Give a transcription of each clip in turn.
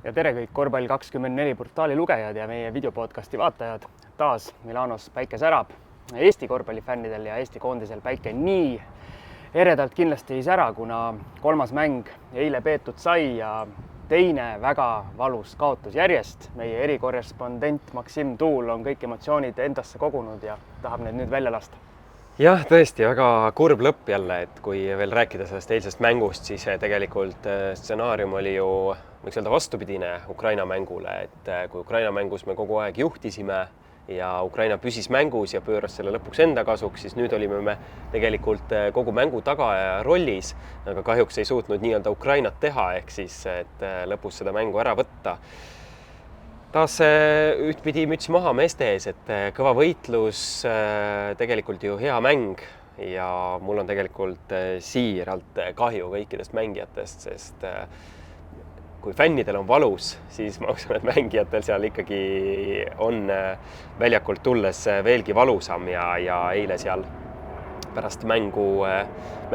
Ja tere kõik Korvpall24 portaali lugejad ja meie videopodcasti vaatajad. Taas Milanos päike särab. Eesti korvpallifännidel ja Eesti koondisel päike nii eredalt kindlasti ei sära, kuna kolmas mäng eile peetud sai ja teine väga valus kaotus järjest. Meie erikorrespondent Maksim Tuul on kõik emotsioonid endasse kogunud ja tahab need nüüd välja lasta. Jah, tõesti väga kurb lõpp jälle, et kui veel rääkida sellest eilsest mängust, siis tegelikult stsenaarium oli ju, võiks öelda vastupidine Ukraina mängule, et kui Ukraina mängus me kogu aeg juhtisime ja Ukraina püsis mängus ja pööras selle lõpuks enda kasuks, siis nüüd olime me tegelikult kogu mängu tagaaja rollis, aga kahjuks ei suutnud nii-öelda Ukrainat teha, ehk siis et lõpus seda mängu ära võtta. Taas ühtpidi müts maha meeste ees, et kõva võitlus, tegelikult ju hea mäng ja mul on tegelikult siiralt kahju kõikidest mängijatest, sest kui fännidel on valus, siis ma usun, et mängijatel seal ikkagi on väljakult tulles veelgi valusam ja eile seal pärast mängu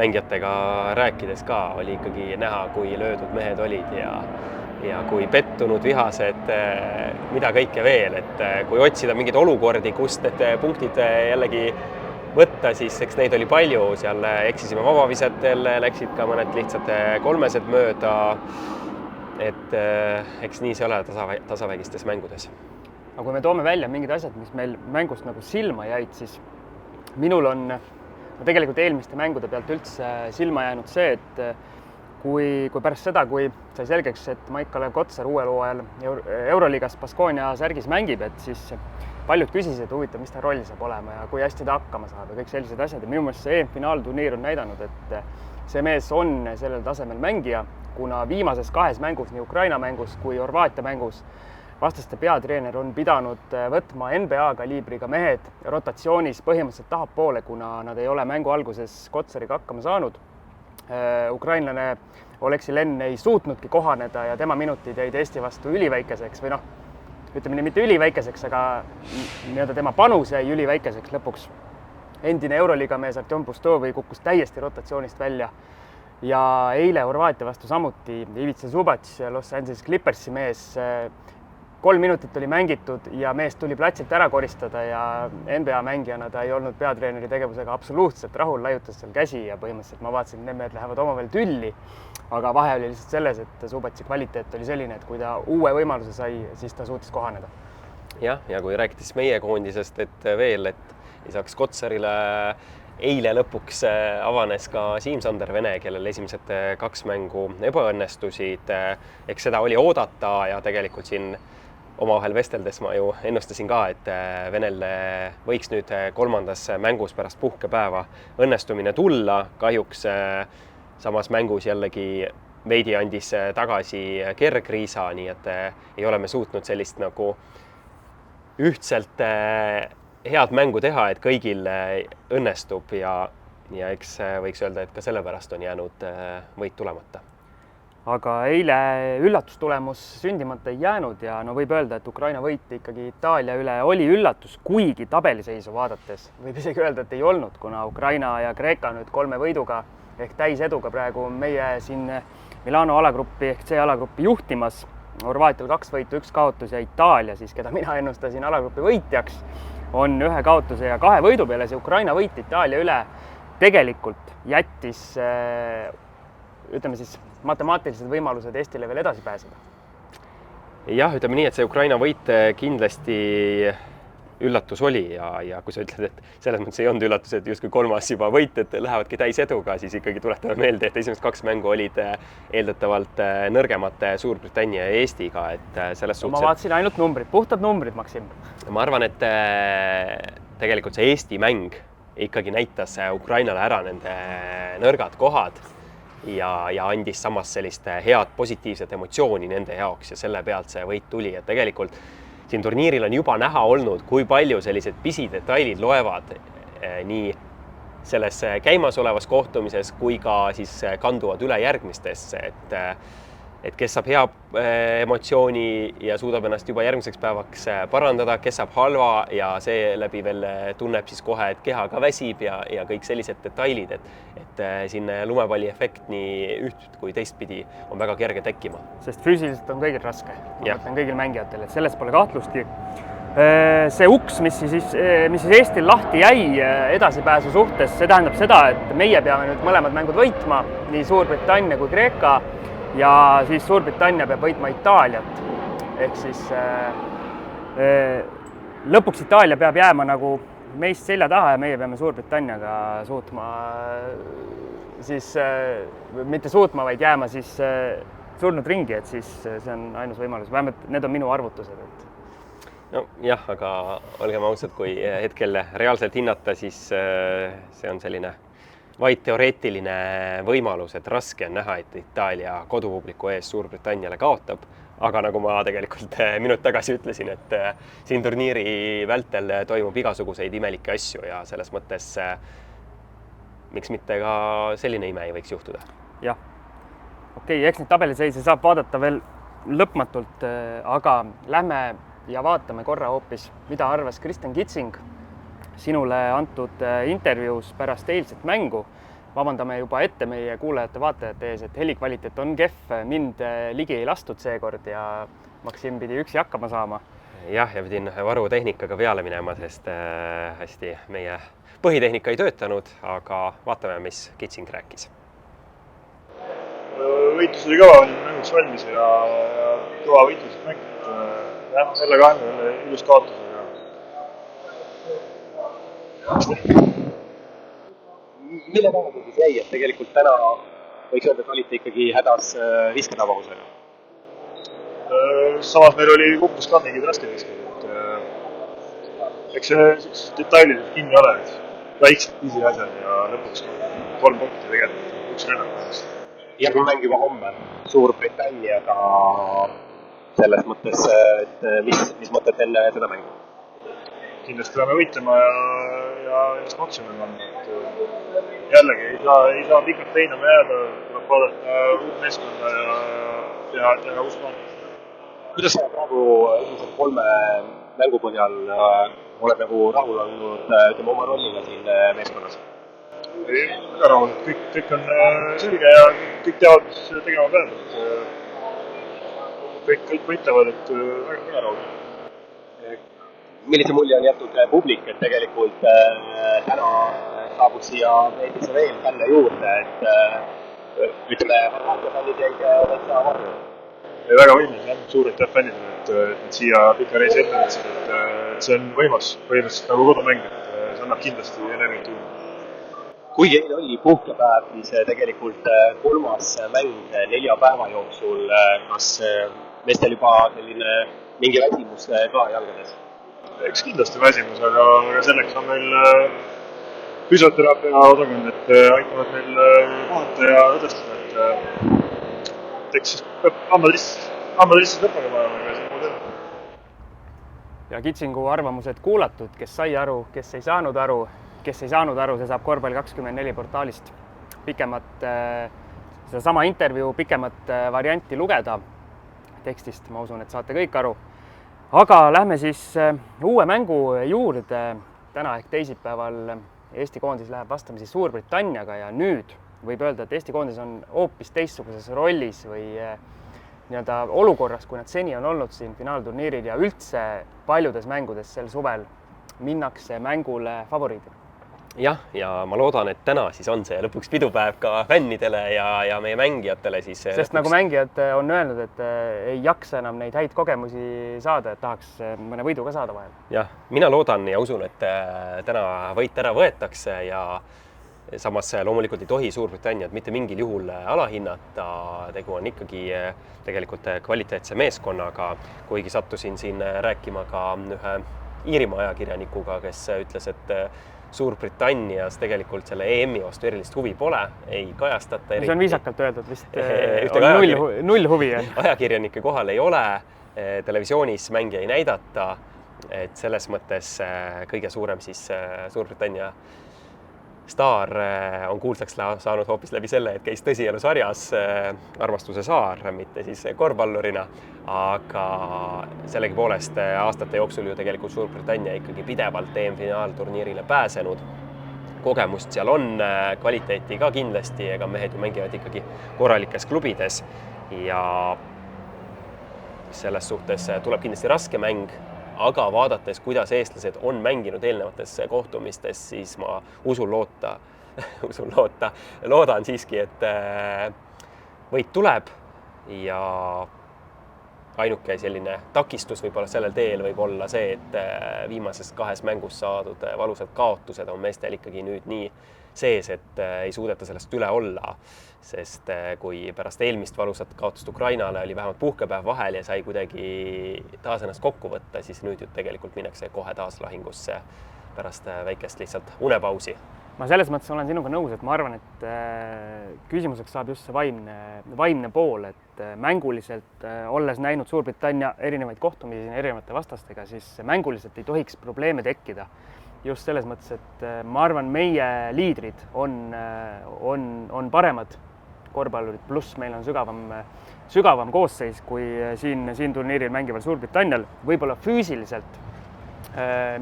mängijatega rääkides ka oli ikkagi näha, kui löödud mehed olid ja kui pettunud, vihased, mida kõike veel, et kui otsida mingeid olukordi, kust need punktid jällegi võtta, siis eks neid oli palju, seal eksisime vabavisetel, läksid ka mõned lihtsad kolmesed mööda, et eks nii see ole tasavägistes mängudes. Aga kui me toome välja mingid asjad, mis meil mängust nagu silma jäid, siis minul on tegelikult eelmiste mängude pealt üldse silma jäänud see, et kui pärast seda, kui sai selgeks, et Maik-Kalev Kotsar uuel hooajal Euroliigas Baskonia särgis mängib, et siis paljud küsisid, huvitav, mis ta roll saab olema ja kui hästi ta hakkama saab ja kõik sellised asjad. Ja minu meelest see EM-finaalturniir on näidanud, et see mees on sellel tasemel mängija, kuna viimases kahes mängus, nii Ukraina mängus kui Horvaatia mängus, vastaste peatreener on pidanud võtma NBA kaliibriga mehed rotatsioonis põhimõtteliselt tahapoole, kuna nad ei ole mängu alguses Kotsariga hakkama saanud. Ukrainlane Oleksi Len ei suutnudki kohaneda ja tema minutid jäid Eesti vastu üliväikeseks või ütleme mitte üliväikeseks, aga nii-öelda tema panus jäi üliväikeseks lõpuks. Endine Euroliiga mees Artjom Pustovi kukkus täiesti rotatsioonist välja ja eile Horvaatia vastu samuti Ivica Zubac, Los Angeles Clippersi mees, 3 minutit oli mängitud ja mees tuli platsilt ära koristada ja NBA mängijana ta ei olnud peatreeneri tegevusega absoluutselt rahul, laiutas seal käsi ja põhimõtteliselt ma vaatasin, et need mehed lähevad omavahel tülli, aga vahe oli lihtsalt selles, et Zubatsi kvaliteet oli selline, et kui ta uue võimaluse sai, siis ta suutis kohaneda. Ja kui rääkides meie koondisest, et veel, et lisaks Kotsarile eile lõpuks avanes ka Siim-Sander Vene, kellel esimesed 2 mängu ebaõnnestusid. Eks seda oli oodata ja tegelikult siin omavahel vesteldes ma ju ennustasin ka, et Venel võiks nüüd 3. mängus pärast puhkepäeva õnnestumine tulla. Kahjuks samas mängus jällegi veidi andis tagasi kergriisa, nii et ei ole me suutnud sellist nagu ühtselt head mängu teha, et kõigil õnnestub ja eks võiks öelda, et ka sellepärast on jäänud võit tulemata. Aga eile üllatustulemus sündimata ei jäänud ja võib öelda, et Ukraina võit ikkagi Itaalia üle oli üllatus, kuigi tabeliseisu vaadates võib isegi öelda, et ei olnud, kuna Ukraina ja Kreeka nüüd 3 võiduga ehk täiseduga praegu meie siin Milano alagruppi ehk C-alagruppi juhtimas. Horvaatial 2 võitu, 1 kaotus ja Itaalia siis, keda mina ennustasin alagrupi võitjaks, on 1 kaotuse ja 2 võidu peale. See Ukraina võit Itaalia üle tegelikult jättis ütleme siis matemaatilised võimalused Eestile veel edasi pääseda. Jah, ütleme nii, et see Ukraina võit kindlasti üllatus oli ja kui sa ütled, et selles mõttes ei olnud üllatus, et justkui 3. juba võit, et lähevadki täiseduga, siis ikkagi tuletame meelde, et esimesed 2 mängu olid eeldatavalt nõrgemate Suurbritannia ja Eestiga, et selles suhtes... Ma vaatasin ainult numbrid, puhtad numbrid, Maksim. Ma arvan, et tegelikult see Eesti mäng ikkagi näitas Ukrainale ära nende nõrgad kohad ja andis samas sellist head positiivset emotsiooni nende jaoks ja selle pealt see võit tuli. Et tegelikult siin turniiril on juba näha olnud, kui palju sellised pisidetailid loevad nii selles käimasolevas kohtumises kui ka siis kanduvad üle järgmistesse. Et et kes saab hea emotsiooni ja suudab ennast juba järgmiseks päevaks parandada, kes saab halva ja seeläbi veel tunneb siis kohe, et keha ka väsib ja kõik sellised detailid, et siin lumepalli efekt nii üht kui teistpidi on väga kerge tekkima. Sest füüsiliselt on kõigil raske, ma mõtlen kõigil mängijatel, et sellest pole kahtlustki. See uks, mis siis Eestil lahti jäi edasipääsu suhtes, see tähendab seda, et meie peame nüüd mõlemad mängud võitma, nii Suurbritannia kui Kreeka, ja siis Suurbritannia peab võitma Itaaliat. Ehk siis lõpuks Itaalia peab jääma nagu meist selja taha ja meie peame Suurbritanniaga suutma siis, mitte suutma, vaid jääma siis surnud ringi, et siis see on ainus võimalus. Vähemalt need on minu arvutused. No jah, aga olgem ausad, kui hetkel reaalselt hinnata, siis see on selline vaid teoreetiline võimalus, et raske on näha, et Itaalia kodupubliku ees Suurbritanniale kaotab. Aga nagu ma tegelikult minut tagasi ütlesin, et siin turniiri vältel toimub igasuguseid imelikke asju ja selles mõttes miks mitte ka selline ime ei võiks juhtuda. Jah, okei, eks neid tabeliseise saab vaadata veel lõpmatult, aga lähme ja vaatame korra hoopis, mida arvas Kristjan Kitsing sinule antud intervjuus pärast eilset mängu. Vabandame juba ette meie kuulajate-vaatajate ees, et helikvaliteet on kehv, mind ligi ei lastud seekord ja Maksim pidi üksi hakkama saama. Jah, ja pidin varutehnikaga peale minema, sest hästi meie põhitehnika ei töötanud, aga vaatame, mis Kitsing rääkis. Võitlus oli kõva, olin mänguks valmis ja kõva võitlused mängid. Jah, jälle ilus kaotus. Mille taha siis jäi, et tegelikult täna võiks öelda, et olite ikkagi hädas visketabavusega? Samas meil oli kumpus ka mingid raske visked. Eks see detailiselt kinni ole, väiksed pisi asjad ja lõpuks 3 punkti tegelikult üks rännak. Järgmine mäng juba homme Suurbritanniaga selles mõttes, et mis mõtted enne seda mängu? Kindlasti peame võitlema ja ennast maksimumi kanda. Jällegi ei saa pikalt leinama jääda, tuleb vaadata uut meeskonda ja teha uus plaan. Kuidas sa praegu ilmselt 3 mängu põhjal oled nagu rahul olnud oma rolliga siin meeskonnas? Väga rahul, kõik on selge ja kõik teavad, mis tegema peab. Kõik võitlevad, et väga rahul. Millise mulje on jätud publik, et tegelikult täna saabus siia meeldise veel fänne juurde, et ütleme, fännid jäid täitsa varju? Väga võimas, jah, suur aitäh fännidele, et siia pika reisi ette võtsid, et see on põhimõtteliselt nagu kodumäng, et see annab kindlasti energiat juurde. Kuigi eile oli puhkepäev, siis tegelikult 3. mäng 4 päeva jooksul, kas meestel juba selline mingi väsimus ka jalgades? Eks kindlasti väsimus, aga selleks on meil füsioteraapia osakond, et aitavad meil vaadata ja õdestada, et eks siis peab hambad lihtsalt lõppaga panema, ega siin muud enne. Ja Kitsingu arvamused kuulatud, kes sai aru, kes ei saanud aru, see saab Korvpall24 portaalist pikemat, sedasama intervjuu pikemat varianti lugeda tekstist, ma usun, et saate kõik aru. Aga lähme siis uue mängu juurde. Täna ehk teisipäeval Eesti koondis läheb vastamisi Suurbritanniaga ja nüüd võib öelda, et Eesti koondis on hoopis teistsuguses rollis või nii-öelda olukorras, kui nad seni on olnud siin finaalturniiril ja üldse paljudes mängudes sel suvel minnakse mängule favoriidina. Jah, ja ma loodan, et täna siis on see lõpuks pidupäev ka fännidele ja meie mängijatele siis. Sest lõpuks... nagu mängijad on öelnud, et ei jaksa enam neid häid kogemusi saada, et tahaks mõne võidu ka saada vahel. Jah, mina loodan ja usun, et täna võit ära võetakse ja samas loomulikult ei tohi Suurbritanniat mitte mingil juhul alahinnata. Tegu on ikkagi tegelikult kvaliteetse meeskonnaga, kuigi sattusin siin rääkima ka ühe Iirimaa ajakirjanikuga, kes ütles, et Suurbritannias tegelikult selle EM-i vastu erilist huvi pole, ei kajastata. See on viisakalt öeldud, vist null huvi. Ajakirjanike kohal ei ole, televisioonis mängija ei näidata, et selles mõttes kõige suurem siis Suurbritannia staar on kuulsaks saanud hoopis läbi selle, et käis tõsielusarjas Armastuse saar, mitte siis korvpallurina, aga sellegipoolest aastate jooksul ju tegelikult Suurbritannia ikkagi pidevalt EM-finaalturniirile pääsenud. Kogemust seal on, kvaliteeti ka kindlasti, ega mehed ju mängivad ikkagi korralikes klubides ja selles suhtes tuleb kindlasti raske mäng, aga vaadates, kuidas eestlased on mänginud eelnevates kohtumistes, siis ma loodan siiski, et võit tuleb ja ainuke selline takistus võib-olla sellel teel võib olla see, et viimases 2 mängus saadud valusad kaotused on meestel ikkagi nüüd nii sees, et ei suudeta sellest üle olla, sest kui pärast eelmist valusat kaotust Ukrainale oli vähemalt puhkepäev vahel ja sai kuidagi taas ennast kokku võtta, siis nüüd ju tegelikult minnakse kohe taas lahingusse pärast väikest lihtsalt unepausi. Ma selles mõttes olen sinuga nõus, et ma arvan, et küsimuseks saab just see vaimne pool, et mänguliselt olles näinud Suurbritannia erinevaid kohtumisi erinevate vastastega, siis mänguliselt ei tohiks probleeme tekkida. Just selles mõttes, et ma arvan, meie liidrid on paremad korvpallurid, pluss meil on sügavam koosseis kui siin turniiril mängival Suurbritannial. Võib-olla füüsiliselt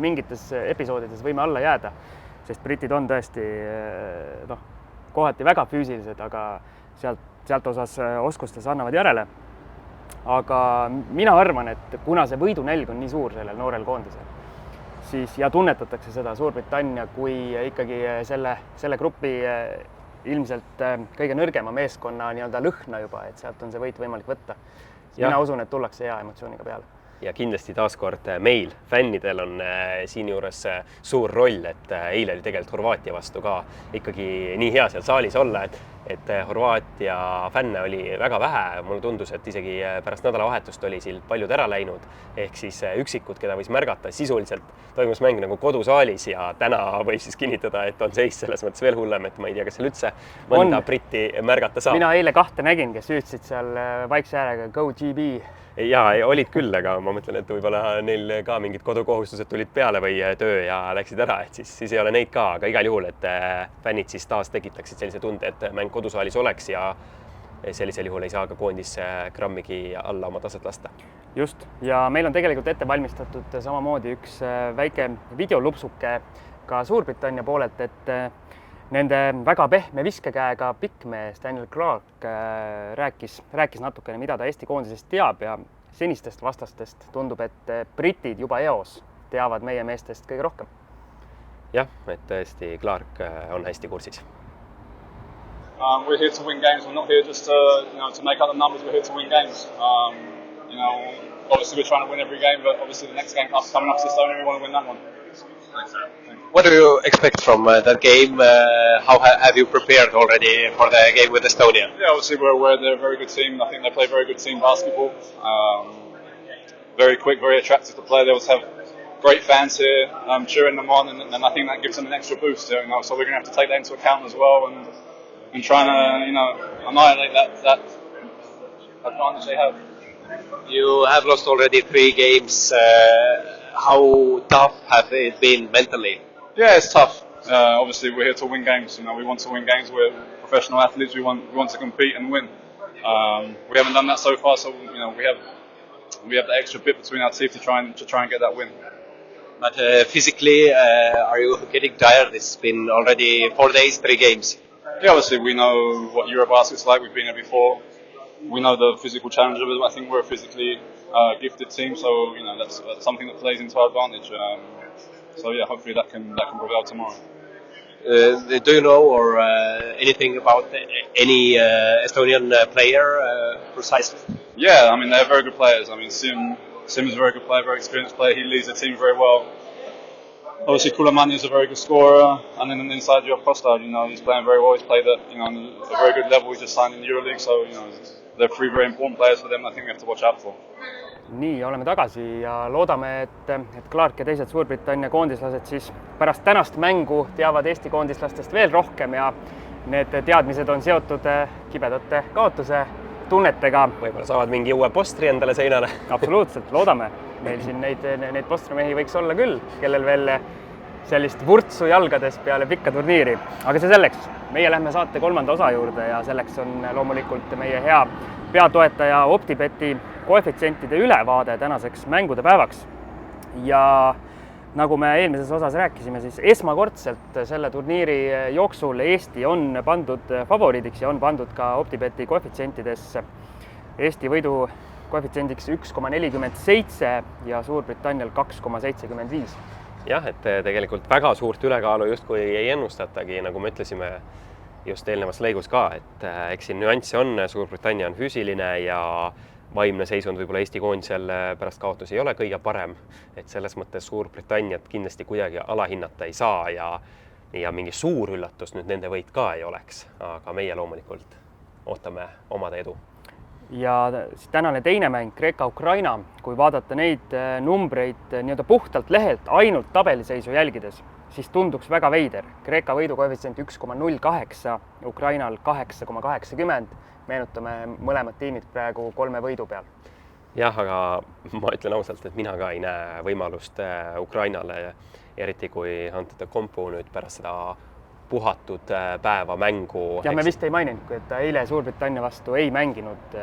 mingites episoodides võime alla jääda, sest britid on tõesti kohati väga füüsilised, aga sealt osas oskustes annavad järele. Aga mina arvan, et kuna see võidunälg on nii suur sellel noorel koondisel, siis ja tunnetatakse seda Suurbritannia kui ikkagi selle grupi ilmselt kõige nõrgema meeskonna nii-öelda lõhna juba, et sealt on see võit võimalik võtta. Mina usun, et tullakse hea emotsiooniga peale. Ja kindlasti taaskord meil, fännidel on siin juures suur roll, et eile oli tegelikult Horvaatia vastu ka ikkagi nii hea seal saalis olla, et Horvaatia fänne oli väga vähe. Mulle tundus, et isegi pärast nädalavahetust oli silt paljud ära läinud, ehk siis üksikud, keda võis märgata, sisuliselt toimus mäng nagu kodusaalis ja täna võib siis kinnitada, et on seis selles mõttes veel hullem, et ma ei tea, kas seal üldse mõnda britti märgata saab. Mina eile 2 nägin, kes hüüdsid seal vaikse äärega Go GB. Ja olid küll, aga ma mõtlen, et võib-olla neil ka mingid kodukohustused tulid peale või töö ja läksid ära, et siis ei ole neid ka, aga igal juhul, et fännid siis taas tekitaksid sellise tunde, et mäng kodusaalis oleks ja sellisel juhul ei saa ka koondis grammigi alla oma taset lasta. Just, ja meil on tegelikult ette valmistatud samamoodi üks väike videolupsuke ka Suurbritannia poolelt, et nende väga pehme viskekäega pikkmees Daniel Clark rääkis natukene, mida ta Eesti koondisest teab ja senistest vastastest tundub, et britid juba eos teavad meie meestest kõige rohkem. Jah, et tõesti Clark on hästi kursis. We're here to win games. We're not here just to make up the numbers. We're here to win games. Obviously we're trying to win every game, but obviously the next game coming up to Estonia, we want to win that one. What do you expect from that game? How have you prepared already for the game with Estonia? Yeah, obviously we're aware they're a very good team. I think they play very good team basketball. Very quick, very attractive to play. They always have great fans here cheering them on, and I think that gives them an extra boost. So we're going to have to take that into account as well, and try to annihilate that advantage they have. You have lost already 3 games. How tough have it been mentally? Yeah, it's tough. Obviously, we're here to win games. We want to win games. We're professional athletes. We want to compete and win. We haven't done that so far, so we have the extra bit between our teeth to try and get that win. But physically, are you getting tired? It's been already 4 days, 3 games. Yeah, obviously we know what Eurobasket's like. We've been here before. We know the physical challenges. I think we're a physically gifted team, so that's something that plays into our advantage. So yeah, hopefully that can prevail tomorrow. Do you know or anything about any Estonian player precisely? Yeah, I mean they're very good players. I mean Sim is a very good player, very experienced player. He leads the team very well. Obviously Kulamani is a very good scorer, and then on the inside you have Kostad. He's playing very well. He's played at on a very good level. He just signed in the EuroLeague, so they're 3 very important players for them. I think we have to watch out for. Nii, oleme tagasi ja loodame, et Clark ja teised Suurbritannia koondislased siis pärast tänast mängu teavad Eesti koondislastest veel rohkem ja need teadmised on seotud kibedate kaotuse tunnetega. Võib-olla saavad mingi uue postri endale seinale. Absoluutselt, loodame. Meil siin neid postrimehi võiks olla küll, kellel veel sellist vurtsu jalgades peale pikka turniiri. Aga see selleks, meie lähme saate 3. osa juurde ja selleks on loomulikult meie hea peatoetaja OpTibeti koefitsientide ülevaade tänaseks mängude päevaks. Ja nagu me eelmises osas rääkisime, siis esmakordselt selle turniiri jooksul Eesti on pandud favoriidiks ja on pandud ka OpTibeti koefitsientidesse. Eesti võidu koefitsiendiks 1,47 ja Suurbritannial 2,75. Jah, et tegelikult väga suurt ülekaalu justkui ei ennustatagi, nagu me ütlesime just eelnevas lõigus ka, et eks siin nüansse on, Suurbritannia on füüsiline ja vaimne seisund võib-olla Eesti koondisel pärast kaotusi ei ole kõige parem, et selles mõttes Suurbritanniat kindlasti kuidagi alahinnata ei saa ja mingi suur üllatus nüüd nende võit ka ei oleks, aga meie loomulikult ootame omade edu. Ja tänane teine mäng, Kreeka-Ukraina, kui vaadata neid numbreid nii-öelda puhtalt lehelt ainult tabeliseisu jälgides, siis tunduks väga veider. Kreeka võidu koefitsient 1,08, Ukrainal 8,80. Meenutame mõlemad tiimid praegu 3 võidu peal. Jah, aga ma ütlen ausalt, et mina ka ei näe võimalust Ukrainale, eriti kui Antetokounmpo nüüd pärast seda puhatud päeva mängu. Ja me vist ei maininud, et ta eile Suurbritannia vastu ei mänginud,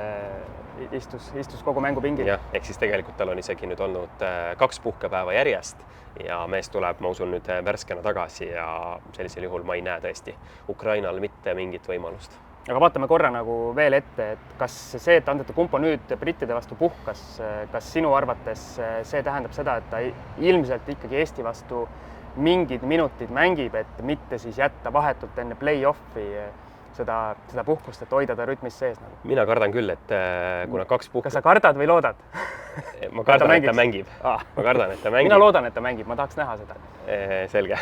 istus kogu mängu pingil. Jah, ehk siis tegelikult tal on isegi nüüd olnud 2 puhkepäeva järjest ja mees tuleb, ma usun, nüüd värskena tagasi ja sellisel juhul ma ei näe tõesti Ukrainal mitte mingit võimalust. Aga vaatame korra nagu veel ette, et kas see, et Antetokounmpo nüüd brittide vastu puhkas, kas sinu arvates see tähendab seda, et ta ilmselt ikkagi Eesti vastu mingid minutid mängib, et mitte siis jätta vahetult enne play-offi seda puhkust, et hoida ta rütmis sees? Mina kardan küll, et kuna 2 puhkust... Kas sa kardad või loodad? Ma kardan, et ta mängib. Ma kardan, et ta mängib. Mina loodan, et ta mängib, ma tahaks näha seda. Selge.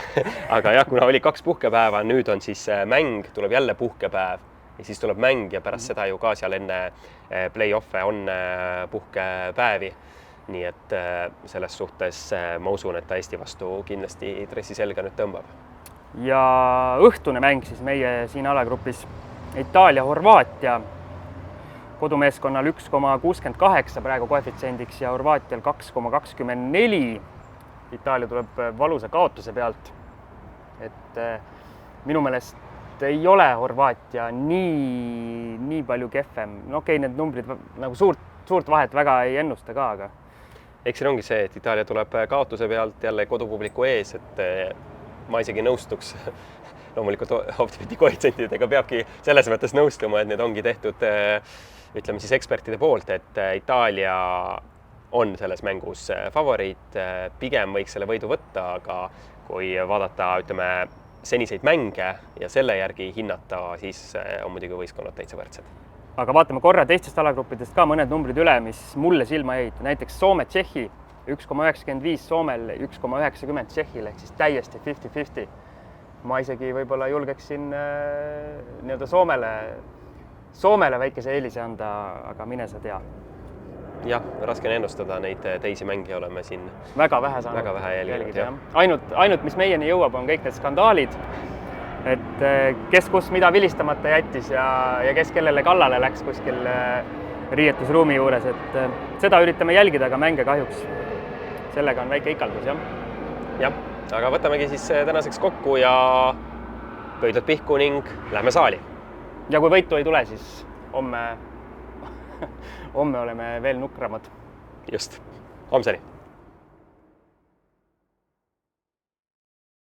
Aga jah, kuna oli 2 puhkepäeva, nüüd on siis mäng, tuleb jälle puhkepäev ja siis tuleb mäng ja pärast seda ju ka seal enne play-offe on puhkepäevi. Nii et selles suhtes ma usun, et ta Eesti vastu kindlasti dressi selga nüüd tõmbab. Ja õhtune mäng siis meie siin alagrupis Itaalia-Horvaatia. Kodumeeskonnal 1,68 praegu koefitsiendiks ja Horvaatial 2,24. Itaalia tuleb valusa kaotuse pealt. Et minu meelest ei ole Horvaatia nii palju kehvem. No okei, need numbrid nagu suurt vahet väga ei ennusta ka, aga eks siin ongi see, et Itaalia tuleb kaotuse pealt jälle kodupubliku ees, et ma isegi nõustuks loomulikult OpTibeti koefitsientidega peabki selles mõttes nõustuma, et need ongi tehtud, ütleme siis ekspertide poolt, et Itaalia on selles mängus favoriit, pigem võiks selle võidu võtta, aga kui vaadata, ütleme, seniseid mänge ja selle järgi hinnata, siis on muidugi võistkonnad täitsa võrdsed. Aga vaatame korra teistest alagruppidest ka mõned numbrid üle, mis mulle silma jäid. Näiteks Soome-Tšehhi 1,95 Soomel, 1,90 Tšehhil, ehk siis täiesti 50-50. Ma isegi võib-olla julgeksin nii-öelda Soomele väikese eelise anda, aga mine sa tea. Jah, raske on ennustada, neid teisi mänge oleme siin väga vähe saanud. Väga vähe jälgida. Ainult, mis meieni jõuab, on kõik need skandaalid. Et kes kus mida vilistamata jättis ja kes kellele kallale läks kuskil riietusruumi juures, et seda üritame jälgida, aga mänge kahjuks. Sellega on väike ikaldus, jah. Jah, aga võtamegi siis tänaseks kokku ja pöidlad pihku ning lähme saali. Ja kui võitu ei tule, siis homme oleme veel nukramad. Just, homseni!